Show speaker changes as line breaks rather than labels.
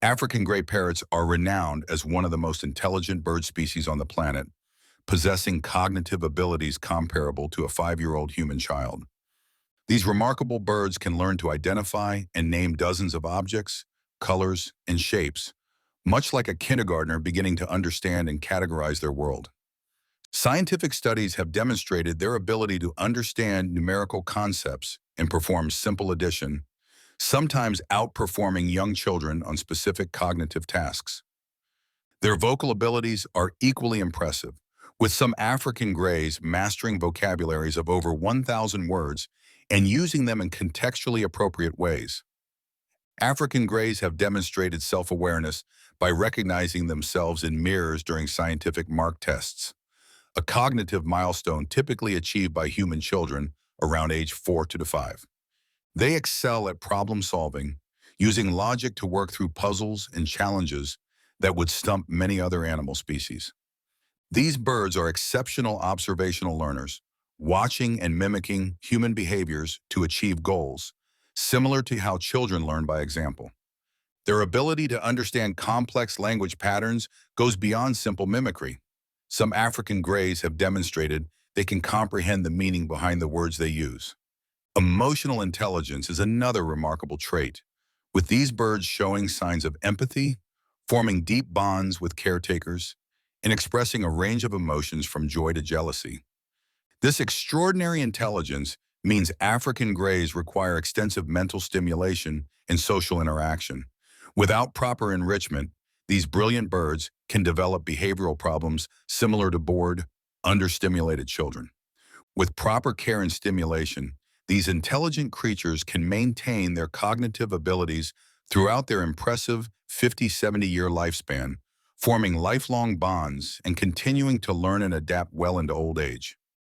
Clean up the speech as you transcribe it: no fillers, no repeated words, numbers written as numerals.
African gray parrots are renowned as one of the most intelligent bird species on the planet, possessing cognitive abilities comparable to a 5-year-old human child. These remarkable birds can learn to identify and name dozens of objects, colors, and shapes, much like a kindergartner beginning to understand and categorize their world. Scientific studies have demonstrated their ability to understand numerical concepts and perform simple addition, sometimes outperforming young children on specific cognitive tasks. Their vocal abilities are equally impressive, with some African greys mastering vocabularies of over 1,000 words and using them in contextually appropriate ways. African greys have demonstrated self-awareness by recognizing themselves in mirrors during scientific mark tests, a cognitive milestone typically achieved by human children around age 4 to 5. They excel at problem solving, using logic to work through puzzles and challenges that would stump many other animal species. These birds are exceptional observational learners, watching and mimicking human behaviors to achieve goals, similar to how children learn by example. Their ability to understand complex language patterns goes beyond simple mimicry. Some African greys have demonstrated they can comprehend the meaning behind the words they use. Emotional intelligence is another remarkable trait, with these birds showing signs of empathy, forming deep bonds with caretakers, and expressing a range of emotions from joy to jealousy. This extraordinary intelligence means African greys require extensive mental stimulation and social interaction. Without proper enrichment, these brilliant birds can develop behavioral problems similar to bored, understimulated children. With proper care and stimulation, these intelligent creatures can maintain their cognitive abilities throughout their impressive 50-70-year lifespan, forming lifelong bonds and continuing to learn and adapt well into old age.